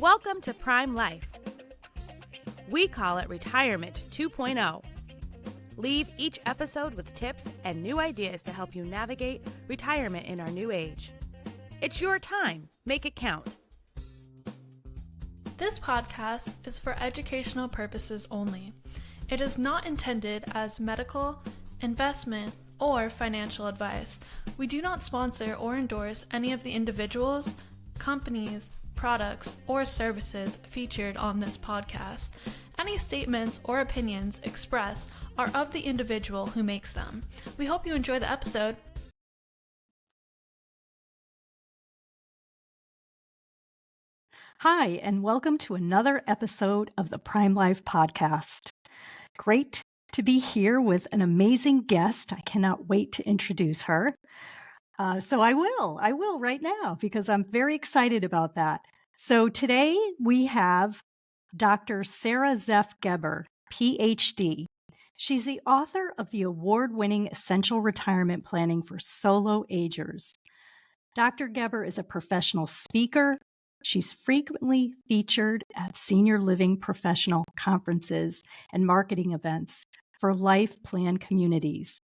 Welcome to Prime Life. We call it Retirement 2.0. Leave each episode with tips and new ideas to help you navigate retirement in our new age. It's your time. Make it count. This podcast is for educational purposes only. It is not intended as medical, investment, or financial advice. We do not sponsor or endorse any of the individuals, companies, products, or services featured on this podcast. Any statements or opinions expressed are of the individual who makes them. We hope you enjoy the episode. Hi, and welcome to another episode of the Prime Life podcast. Great to be here with an amazing guest. I cannot wait to introduce her. So I will right now because I'm very excited about that. So today we have Dr. Sara Zeff Geber, PhD. She's the author of the award-winning Essential Retirement Planning for Solo Agers. Dr. Geber is a professional speaker. She's frequently featured at senior living professional conferences and marketing events for life plan communities.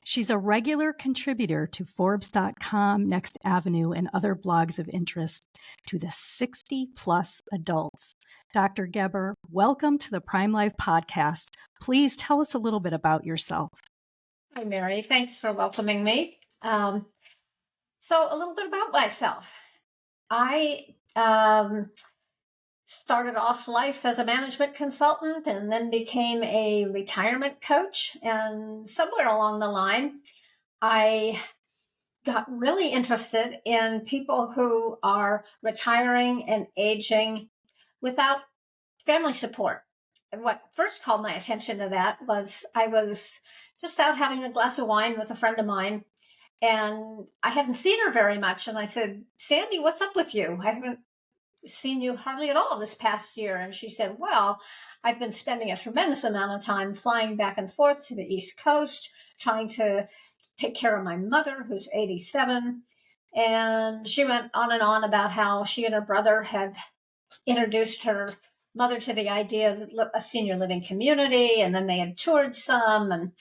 She's a regular contributor to Forbes.com, Next Avenue, and other blogs of interest to the 60-plus adults. Dr. Geber, welcome to the Prime Life podcast. Please tell us a little bit about yourself. Hi, Mary. Thanks for welcoming me. So a little bit about myself. I started off life as a management consultant and then became a retirement coach. And somewhere along the line, I got really interested in people who are retiring and aging without family support. And what first called my attention to that was I was just out having a glass of wine with a friend of mine, and I hadn't seen her very much. And I said, Sandy, what's up with you? I haven't seen you hardly at all this past year. And she said, well, I've been spending a tremendous amount of time flying back and forth to the East Coast, trying to take care of my mother, who's 87. And she went on and on about how she and her brother had introduced her mother to the idea of a senior living community. And then they had toured some, and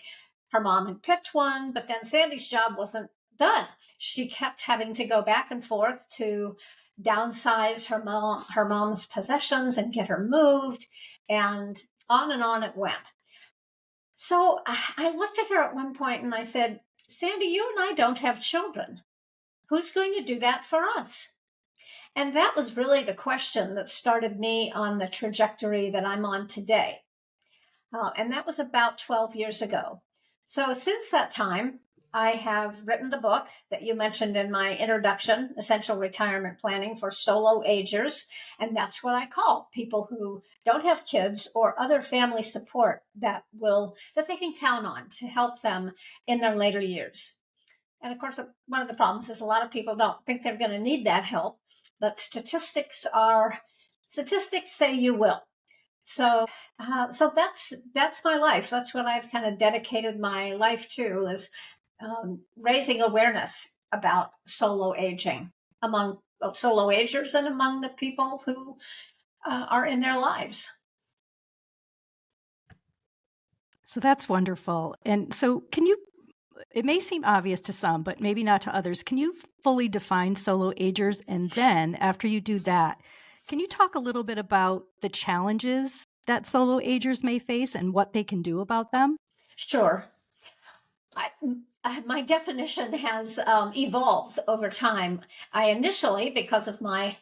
her mom had picked one. But then Sandy's job wasn't done. She kept having to go back and forth to downsize her mom's possessions and get her moved, and on it went. So I looked at her at one point and I said, Sandy, you and I don't have children. Who's going to do that for us? And that was really the question that started me on the trajectory that I'm on today. And that was about 12 years ago. So since that time, I have written the book that you mentioned in my introduction, Essential Retirement Planning for Solo Agers. And that's what I call people who don't have kids or other family support that they can count on to help them in their later years. And of course, one of the problems is a lot of people don't think they're going to need that help, but statistics say you will. So that's my life. That's what I've kind of dedicated my life to, is raising awareness about solo aging among solo agers and among the people who are in their lives. So that's wonderful. And so it may seem obvious to some, but maybe not to others. Can you fully define solo agers? And then after you do that, can you talk a little bit about the challenges that solo agers may face and what they can do about them? Sure. My definition has evolved over time. I initially, because of my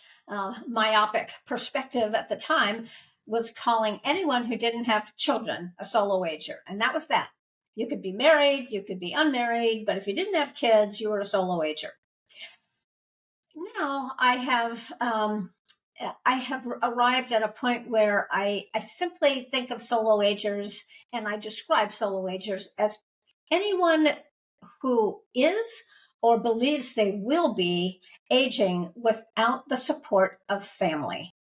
myopic perspective at the time, was calling anyone who didn't have children a solo ager. And that was that. You could be married, you could be unmarried, but if you didn't have kids, you were a solo ager. Now I have arrived at a point where I simply think of solo agers, and I describe solo agers as anyone who is or believes they will be aging without the support of family.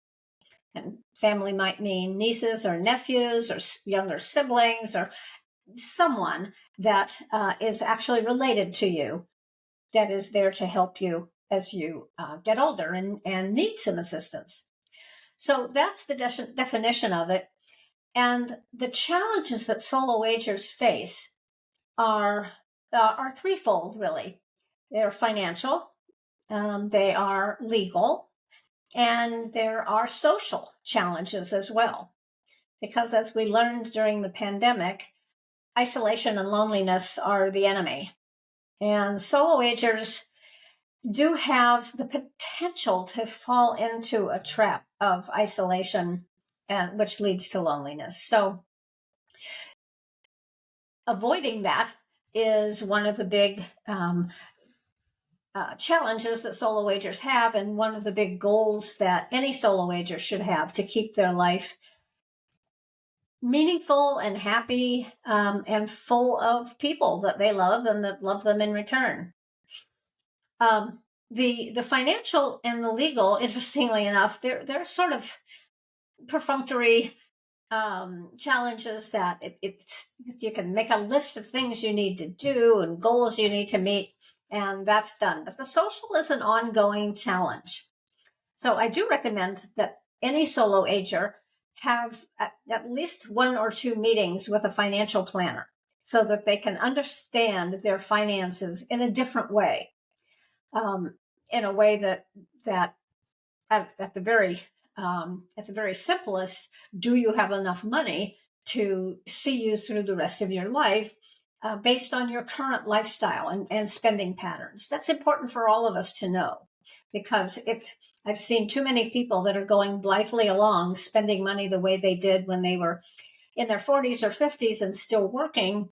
And family might mean nieces or nephews or younger siblings or someone that is actually related to you, that is there to help you as you get older and need some assistance. So that's the definition of it. And the challenges that solo agers face are threefold, really. They're financial, they are legal, and there are social challenges as well. Because as we learned during the pandemic, isolation and loneliness are the enemy. And solo agers do have the potential to fall into a trap of isolation, which leads to loneliness. So avoiding that is one of the big challenges that solo agers have, and one of the big goals that any solo ager should have to keep their life meaningful and happy, and full of people that they love and that love them in return. The financial and the legal, interestingly enough, they're sort of perfunctory challenges that it's you can make a list of things you need to do and goals you need to meet, and that's done. But the social is an ongoing challenge. So I do recommend that any solo ager have at least 1 or 2 meetings with a financial planner so that they can understand their finances in a different way, in a way that at the very simplest, do you have enough money to see you through the rest of your life, based on your current lifestyle and spending patterns? That's important for all of us to know, because I've seen too many people that are going blithely along, spending money the way they did when they were in their 40s or 50s and still working,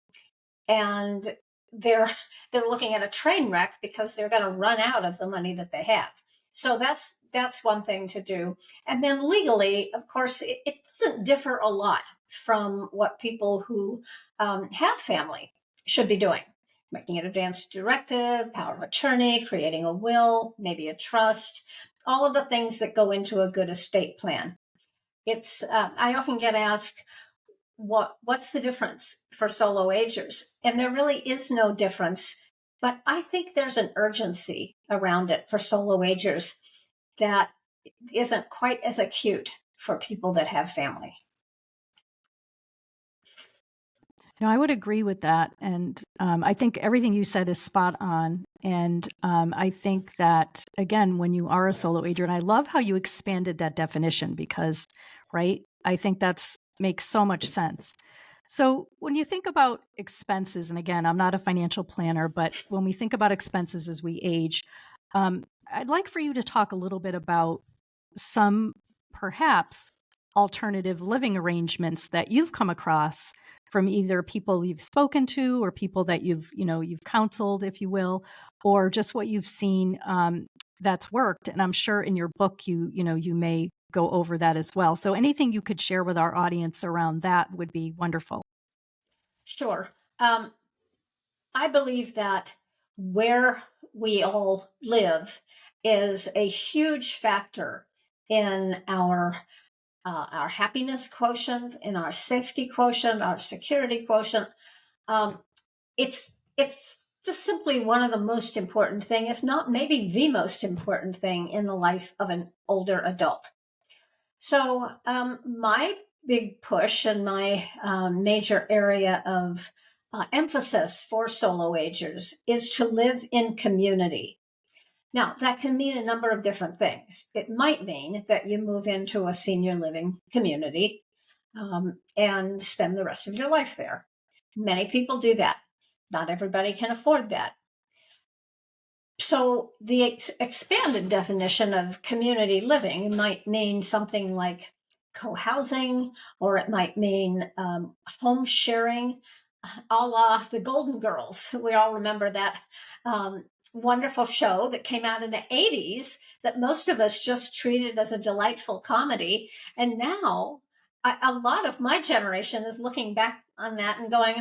and they're looking at a train wreck because they're going to run out of the money that they have. So that's one thing to do. And then legally, of course, it doesn't differ a lot from what people who have family should be doing. Making an advance directive, power of attorney, creating a will, maybe a trust, all of the things that go into a good estate plan. I often get asked, what's the difference for solo agers? And there really is no difference, but I think there's an urgency around it for solo agers that isn't quite as acute for people that have family. No, I would agree with that. And I think everything you said is spot on. And I think that, again, when you are a solo ager, and I love how you expanded that definition because, right, I think that's makes so much sense. So when you think about expenses, and again, I'm not a financial planner, but when we think about expenses as we age, I'd like for you to talk a little bit about some perhaps alternative living arrangements that you've come across from either people you've spoken to or people that you've counseled, if you will, or just what you've seen that's worked. And I'm sure in your book, you may go over that as well. So anything you could share with our audience around that would be wonderful. Sure. I believe that where we all live is a huge factor in our happiness quotient, in our safety quotient, our security quotient. It's just simply one of the most important thing, if not maybe the most important thing in the life of an older adult. So my big push and my major area of emphasis for solo agers is to live in community. Now, that can mean a number of different things. It might mean that you move into a senior living community and spend the rest of your life there. Many people do that. Not everybody can afford that. So the expanded definition of community living might mean something like co-housing, or it might mean home sharing, a la the Golden Girls. We all remember that wonderful show that came out in the 80s that most of us just treated as a delightful comedy. And now a lot of my generation is looking back on that and going,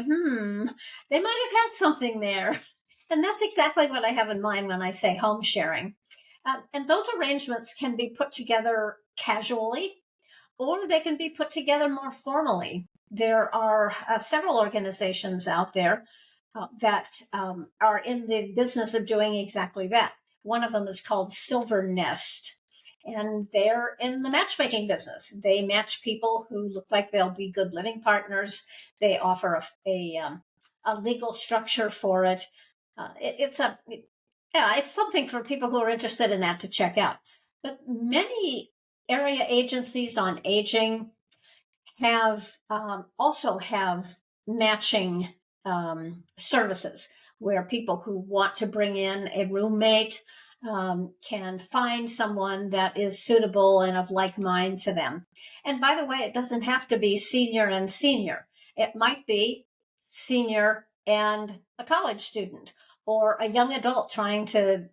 they might have had something there. And that's exactly what I have in mind when I say home sharing. And those arrangements can be put together casually, or they can be put together more formally. There are several organizations out there that are in the business of doing exactly that. One of them is called Silver Nest. and they're in the matchmaking business. They match people who look like they'll be good living partners. They offer a legal structure for it. It's something for people who are interested in that to check out. But many area agencies on aging also have matching services where people who want to bring in a roommate can find someone that is suitable and of like mind to them. And by the way, it doesn't have to be senior and senior. It might be senior and a college student or a young adult trying to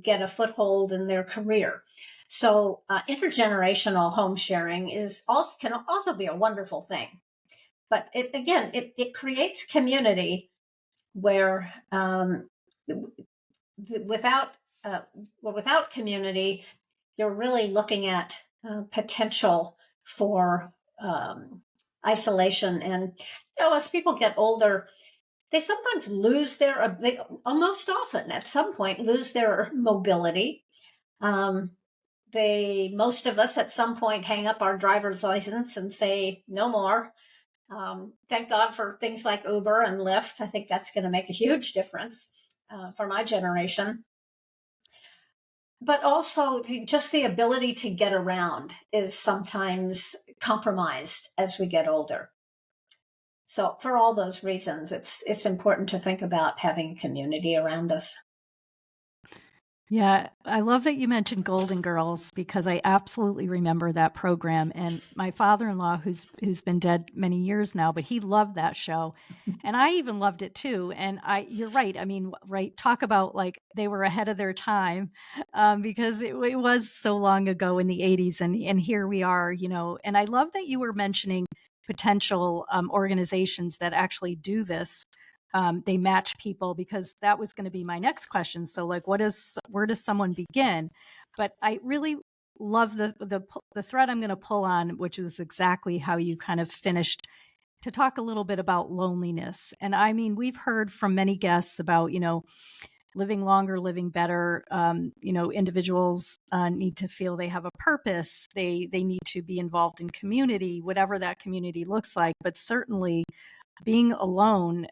get a foothold in their career. So intergenerational home sharing can also be a wonderful thing. But it creates community where without community, you're really looking at potential for isolation. And as people get older, they sometimes they almost often at some point lose their mobility. Most of us at some point hang up our driver's license and say, no more. Thank God for things like Uber and Lyft. I think that's going to make a huge difference for my generation. But also just the ability to get around is sometimes compromised as we get older. So for all those reasons, it's important to think about having a community around us. Yeah, I love that you mentioned Golden Girls because I absolutely remember that program. And my father-in-law, who's been dead many years now, but he loved that show, and I even loved it too. And you're right. I mean, right? Talk about like they were ahead of their time, because it was so long ago in the '80s, and here we are. And I love that you were mentioning potential organizations that actually do this. They match people, because that was going to be my next question. So like, where does someone begin? But I really love the thread I'm going to pull on, which is exactly how you kind of finished, to talk a little bit about loneliness. And I mean, we've heard from many guests about, living longer, living better. Individuals need to feel they have a purpose. They need to be involved in community, whatever that community looks like. But certainly being alone,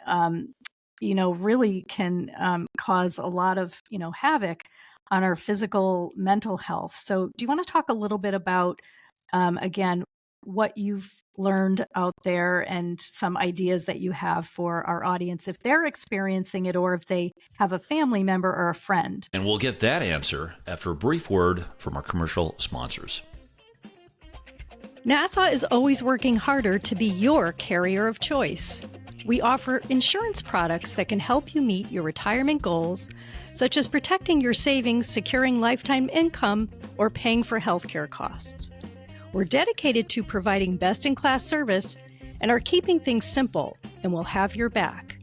really can cause a lot of, havoc on our physical, mental health. So do you want to talk a little bit about, again, what you've learned out there and some ideas that you have for our audience if they're experiencing it or if they have a family member or a friend? And we'll get that answer after a brief word from our commercial sponsors. NASA is always working harder to be your carrier of choice. We offer insurance products that can help you meet your retirement goals, such as protecting your savings, securing lifetime income, or paying for healthcare costs. We're dedicated to providing best-in-class service and are keeping things simple, and we'll have your back.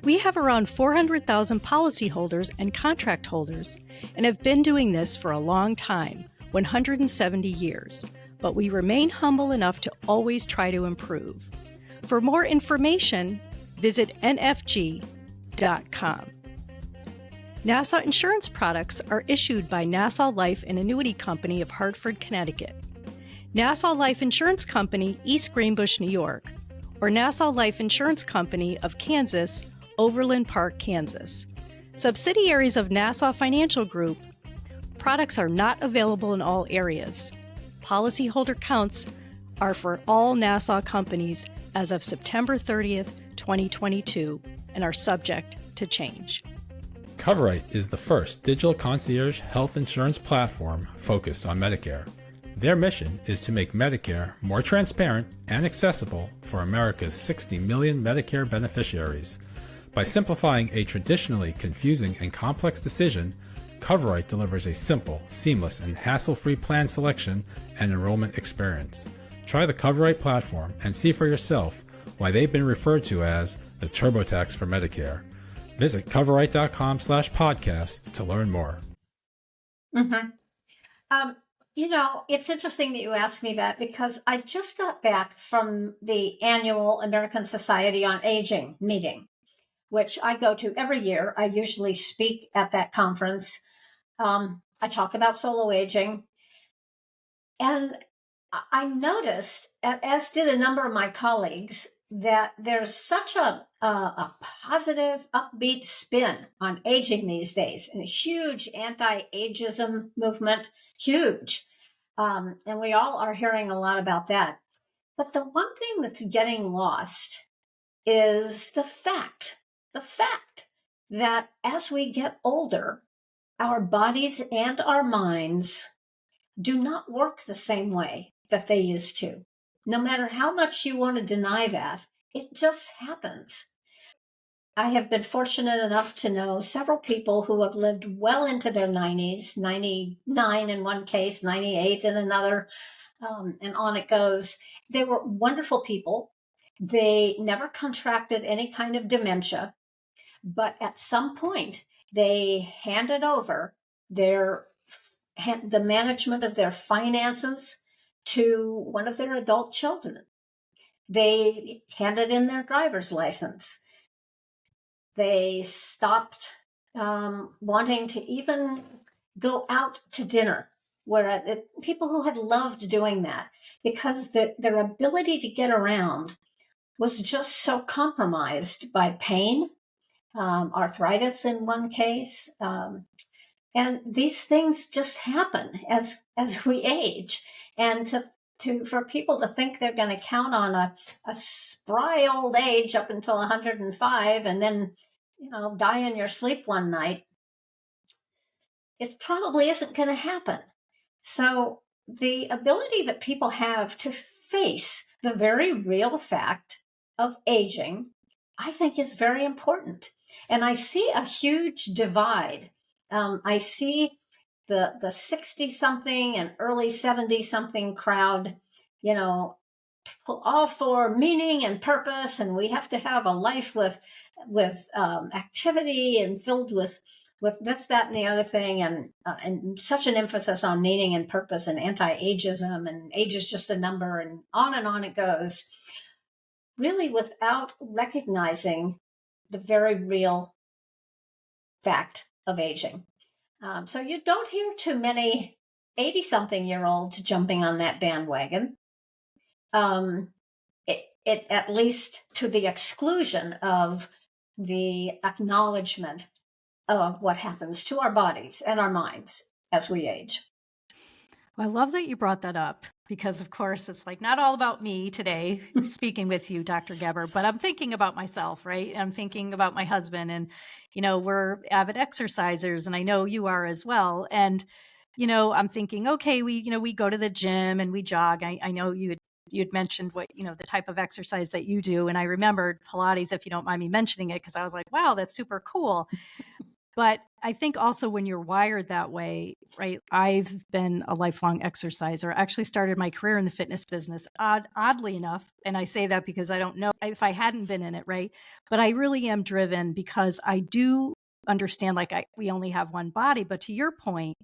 We have around 400,000 policyholders and contract holders and have been doing this for a long time, 170 years. But we remain humble enough to always try to improve. For more information, visit nfg.com. Nassau Insurance products are issued by Nassau Life and Annuity Company of Hartford, Connecticut, Nassau Life Insurance Company, East Greenbush, New York, or Nassau Life Insurance Company of Kansas, Overland Park, Kansas. Subsidiaries of Nassau Financial Group. Products are not available in all areas. Policyholder counts are for all Nassau companies as of September 30th, 2022, and are subject to change. Coverite is the first digital concierge health insurance platform focused on Medicare. Their mission is to make Medicare more transparent and accessible for America's 60 million Medicare beneficiaries. By simplifying a traditionally confusing and complex decision, Coverite delivers a simple, seamless, and hassle-free plan selection and enrollment experience. Try the Coverite platform and see for yourself why they've been referred to as the TurboTax for Medicare. Visit coverite.com/podcast to learn more. Mm-hmm. It's interesting that you asked me that because I just got back from the annual American Society on Aging meeting, which I go to every year. I usually speak at that conference. I talk about solo aging. And I noticed, as did a number of my colleagues, that there's such a positive, upbeat spin on aging these days, and a huge anti-ageism movement, huge. And we all are hearing a lot about that. But the one thing that's getting lost is the fact that as we get older, our bodies and our minds do not work the same way that they used to. No matter how much you want to deny that, it just happens. I have been fortunate enough to know several people who have lived well into their 90s, 99 in one case, 98 in another, and on it goes. They were wonderful people. They never contracted any kind of dementia, but at some point they handed over the management of their finances to one of their adult children. They handed in their driver's license. They stopped wanting to even go out to dinner, where people who had loved doing that, because their ability to get around was just so compromised by pain, arthritis in one case. And these things just happen as we age. And for people to think they're going to count on a spry old age up until 105 and then, die in your sleep one night, it probably isn't going to happen. So the ability that people have to face the very real fact of aging, I think, is very important. And I see a huge divide. I see the 60-something and early 70-something crowd, all for meaning and purpose, and we have to have a life with activity and filled with this, that, and the other thing, and such an emphasis on meaning and purpose and anti-ageism, and age is just a number, and on it goes, really without recognizing the very real fact of aging. So you don't hear too many 80-something-year-olds jumping on that bandwagon. It at least to the exclusion of the acknowledgement of what happens to our bodies and our minds as we age. Well, I love that you brought that up because, of course, it's like not all about me today speaking with you, Dr. Geber, but I'm thinking about myself, right? I'm thinking about my husband, and, we're avid exercisers, and I know you are as well. And, I'm thinking, okay, we go to the gym and we jog. I know you'd mentioned what, the type of exercise that you do. And I remembered Pilates, if you don't mind me mentioning it, because I was like, wow, that's super cool. But I think also when you're wired that way, right? I've been a lifelong exerciser. I actually started my career in the fitness business, oddly enough. And I say that because I don't know if I hadn't been in it, right? But I really am driven because I do understand, we only have one body. But to your point,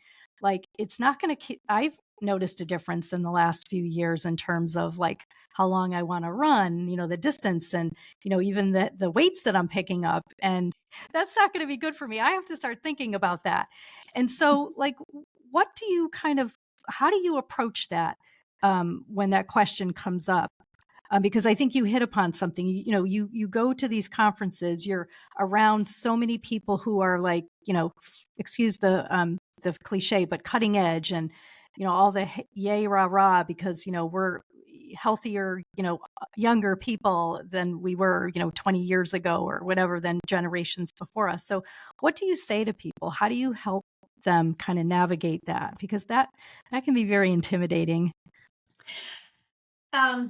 it's not going to, I've noticed a difference in the last few years in terms of how long I want to run, the distance, and, even the weights that I'm picking up. And that's not going to be good for me. I have to start thinking about that. And so what do you how do you approach that when that question comes up? Because I think you hit upon something. You go to these conferences, you're around so many people who are excuse the cliche, but cutting edge, and all the yay rah rah, because we're healthier, younger people than we were 20 years ago or whatever, than generations before us. So what do you say to people? How do you help them kind of navigate that? Because that can be very intimidating. Are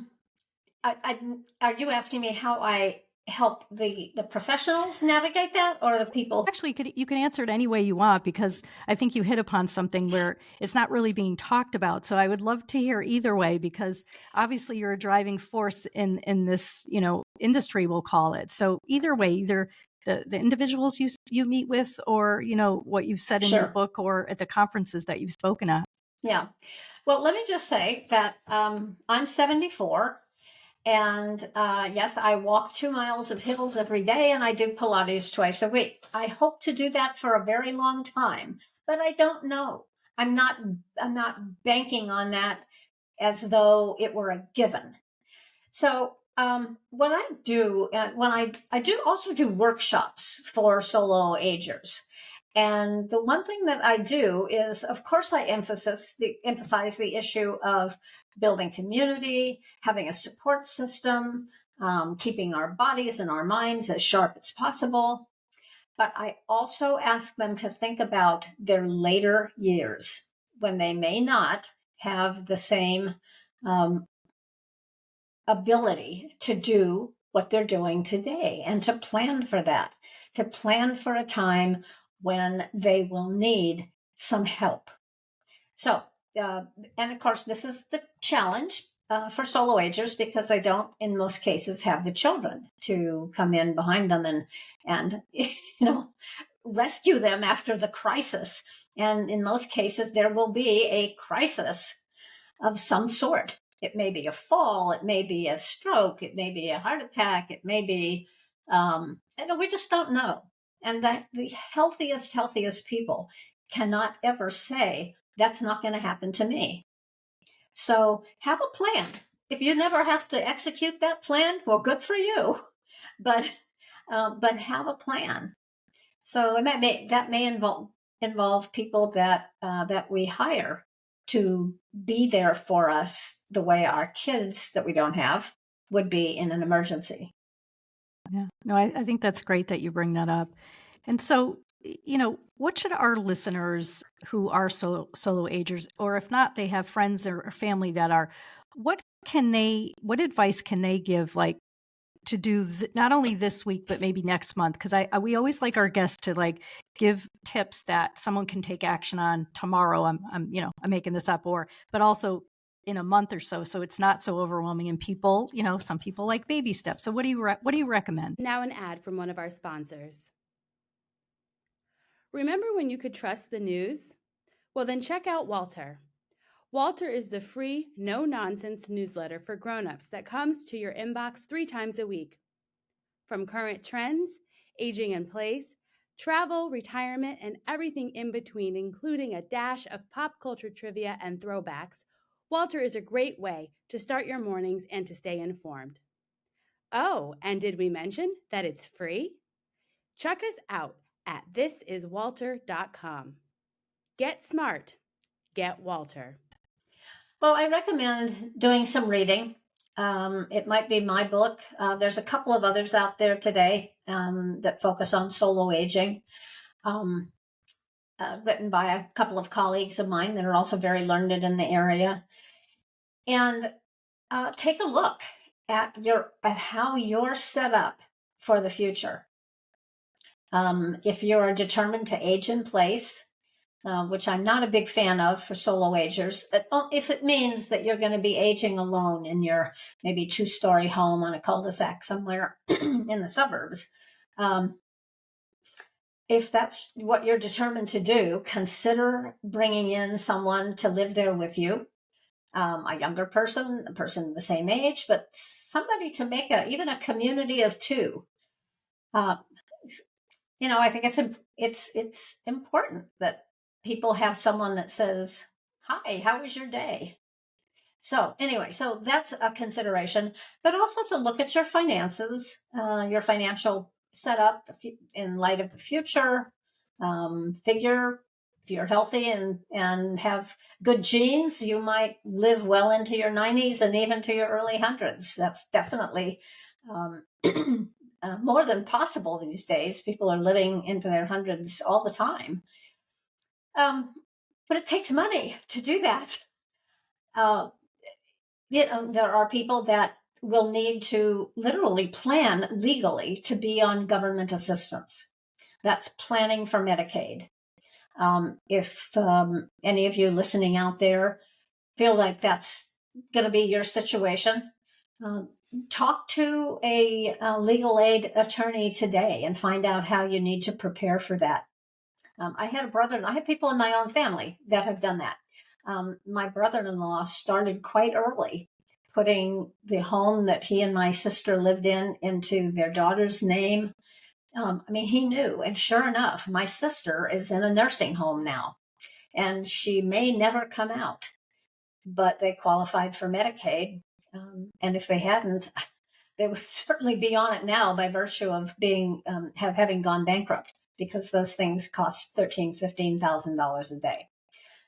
you asking me how I help the professionals navigate that, or the people? Actually, you can answer it any way you want, because I think you hit upon something where it's not really being talked about. So I would love to hear either way, because obviously you're a driving force in this industry, we'll call it. So either way, either the individuals you meet with, or what you've said in your book, or at the conferences that you've spoken at. Yeah. Well, let me just say that I'm 74. And yes, I walk 2 miles of hills every day, and I do Pilates twice a week. I hope to do that for a very long time, but I don't know. I'm not banking on that as though it were a given. So what I do, when I do also do workshops for solo agers. And the one thing that I do is, of course, I emphasize the issue of building community, having a support system, keeping our bodies and our minds as sharp as possible. But I also ask them to think about their later years when they may not have the same ability to do what they're doing today, and to plan for that, to plan for a time when they will need some help. So, and of course, this is the challenge for solo agers, because they don't, in most cases, have the children to come in behind them and rescue them after the crisis. And in most cases, there will be a crisis of some sort. It may be a fall, it may be a stroke, it may be a heart attack, it may be, we just don't know. And that the healthiest people cannot ever say, that's not going to happen to me. So have a plan. If you never have to execute that plan, well, good for you. But have a plan. So that may involve people that we hire to be there for us the way our kids that we don't have would be in an emergency. Yeah, no, I think that's great that you bring that up. And so, what should our listeners who are solo agers, or if not, they have friends or family that are, what advice can they give, like, to do not only this week, but maybe next month? Because we always like our guests to like give tips that someone can take action on tomorrow. I'm making this up, but also in a month or so it's not so overwhelming. And people, some people like baby steps. So what do you recommend? Now an ad from one of our sponsors. Remember when you could trust the news? Well, then check out Walter. Walter is the free, no-nonsense newsletter for grown-ups that comes to your inbox 3 times a week. From current trends, aging in place, travel, retirement, and everything in between, including a dash of pop culture trivia and throwbacks, Walter is a great way to start your mornings and to stay informed. Oh, and did we mention that it's free? Check us out at thisiswalter.com. Get smart. Get Walter. Well, I recommend doing some reading. It might be my book. There's a couple of others out there today that focus on solo aging, written by a couple of colleagues of mine that are also very learned in the area. And take a look at how you're set up for the future. If you're determined to age in place, which I'm not a big fan of for solo agers, if it means that you're going to be aging alone in your maybe 2-story home on a cul-de-sac somewhere in the suburbs. If that's what you're determined to do, consider bringing in someone to live there with you. A younger person, a person the same age, but somebody to make even a community of 2. I think it's important that people have someone that says, "Hi, how was your day?" So anyway, so that's a consideration, but also to look at your finances, your financial setup in light of the future. Figure if you're healthy and have good genes, you might live well into your 90s and even to your early hundreds. That's definitely more than possible these days. People are living into their hundreds all the time. But it takes money to do that. There are people that will need to literally plan legally to be on government assistance. That's planning for Medicaid. If any of you listening out there feel like that's going to be your situation, talk to a legal aid attorney today and find out how you need to prepare for that. I had people in my own family that have done that. My brother-in-law started quite early, putting the home that he and my sister lived in into their daughter's name. He knew, and sure enough, my sister is in a nursing home now. and she may never come out, but they qualified for Medicaid. And if they hadn't, they would certainly be on it now by virtue of being having gone bankrupt, because those things cost $13,000-$15,000 a day.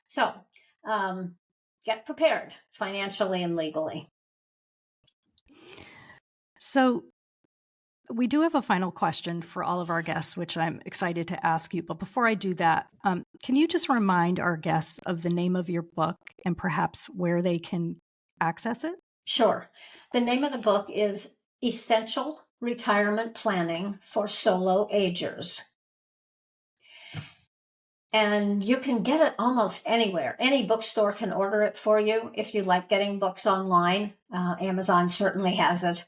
So get prepared financially and legally. So we do have a final question for all of our guests, which I'm excited to ask you. But before I do that, can you just remind our guests of the name of your book and perhaps where they can access it? Sure. The name of the book is Essential Retirement Planning for Solo Agers. And you can get it almost anywhere. Any bookstore can order it for you if you like getting books online. Amazon certainly has it.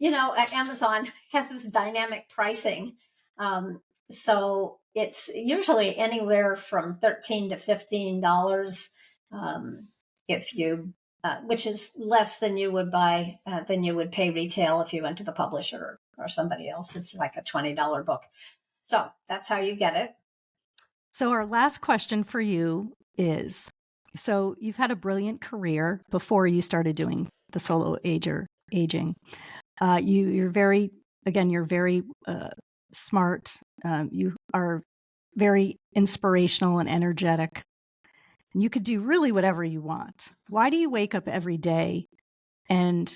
Amazon has this dynamic pricing. So it's usually anywhere from $13 to $15 if you, which is less than you would pay retail if you went to the publisher or somebody else. It's like a $20 book. So that's how you get it. So our last question for you is, so you've had a brilliant career before you started doing the solo aging. You're very smart. You are very inspirational and energetic. And you could do really whatever you want. Why do you wake up every day? And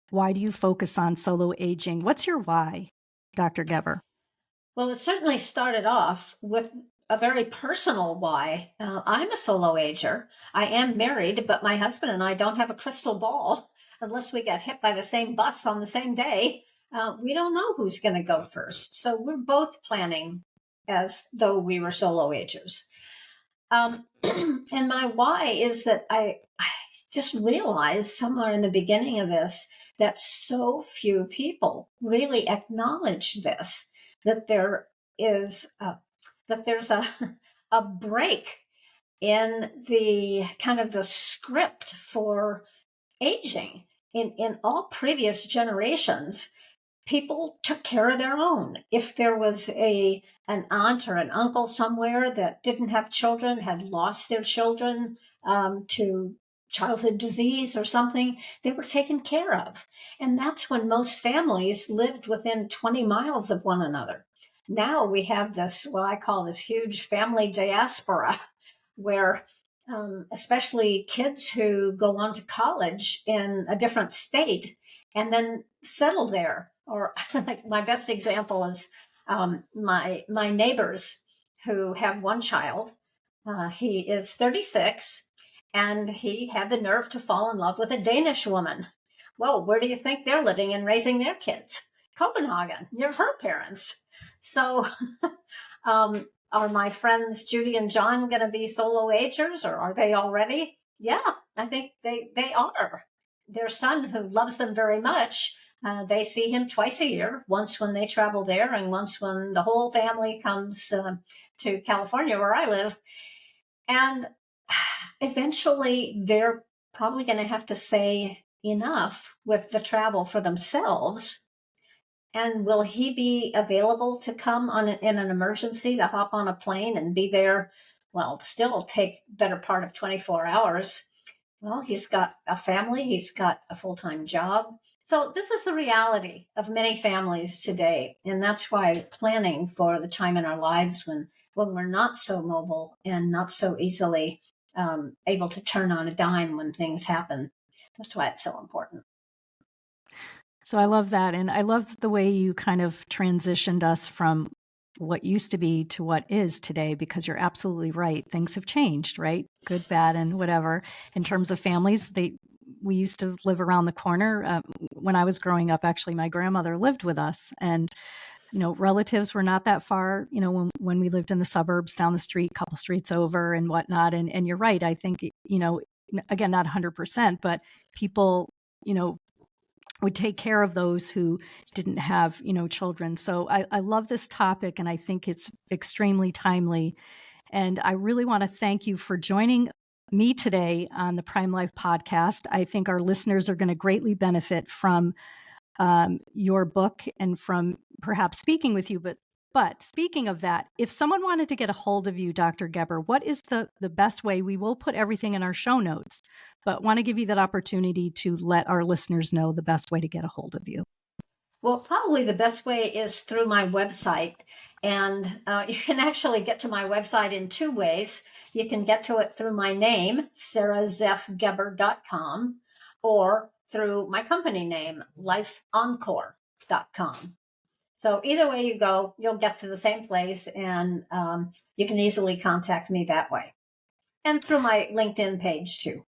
why do you focus on solo aging? What's your why, Dr. Geber? Well, it certainly started off with a very personal why. I'm a solo ager. I am married, but my husband and I don't have a crystal ball. Unless we get hit by the same bus on the same day, we don't know who's going to go first. So we're both planning as though we were solo agers. And my why is that I just realized somewhere in the beginning of this that so few people really acknowledge this, that there's a break in the kind of the script for aging. In all previous generations, people took care of their own. If there was an aunt or an uncle somewhere that didn't have children, had lost their children to childhood disease or something, they were taken care of. And that's when most families lived within 20 miles of one another. Now we have this, what I call this huge family diaspora, where especially kids who go on to college in a different state and then settle there. Or like my best example is my neighbors who have one child. He is 36, and he had the nerve to fall in love with a Danish woman. Well, where do you think they're living and raising their kids? Copenhagen, near her parents. So are my friends Judy and John going to be solo agers, or are they already? Yeah, I think they are. Their son, who loves them very much, they see him twice a year, once when they travel there and once when the whole family comes to California, where I live. And eventually they're probably going to have to say enough with the travel for themselves. And will he be available to come in an emergency, to hop on a plane and be there? Well, still take better part of 24 hours. Well, he's got a family, he's got a full-time job. So this is the reality of many families today. And that's why planning for the time in our lives when we're not so mobile and not so easily able to turn on a dime when things happen, that's why it's so important. So I love that. And I love the way you kind of transitioned us from what used to be to what is today, because you're absolutely right. Things have changed, right? Good, bad, and whatever. In terms of families, we used to live around the corner. When I was growing up, actually, my grandmother lived with us, and relatives were not that far. When we lived in the suburbs, down the street, a couple streets over, and whatnot. And you're right. I think again, not 100%, but people would take care of those who didn't have children. So I love this topic, and I think it's extremely timely. And I really want to thank you for joining me today on the Prime Life podcast. I think our listeners are going to greatly benefit from your book and from perhaps speaking with you, but But speaking of that, if someone wanted to get a hold of you, Dr. Geber, what is the best way? We will put everything in our show notes, but want to give you that opportunity to let our listeners know the best way to get a hold of you. Well, probably the best way is through my website. And you can actually get to my website in two ways. You can get to it through my name, sarazeffgeber.com, or through my company name, lifeencore.com. So either way you go, you'll get to the same place, and you can easily contact me that way. And through my LinkedIn page, too.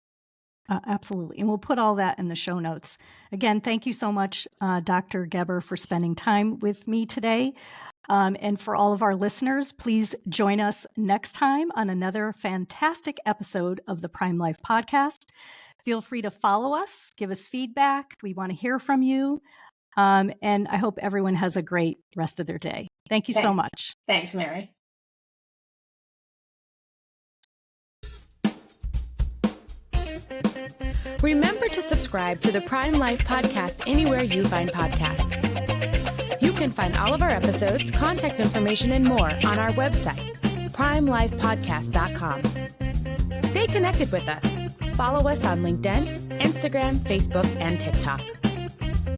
Absolutely. And we'll put all that in the show notes. Again, thank you so much, Dr. Geber, for spending time with me today. And for all of our listeners, please join us next time on another fantastic episode of the Prime Life Podcast. Feel free to follow us, give us feedback. We want to hear from you. And I hope everyone has a great rest of their day. Thank you so much. Thanks, Mary. Remember to subscribe to the Prime Life Podcast anywhere you find podcasts. You can find all of our episodes, contact information, and more on our website, primelifepodcast.com. Stay connected with us. Follow us on LinkedIn, Instagram, Facebook, and TikTok.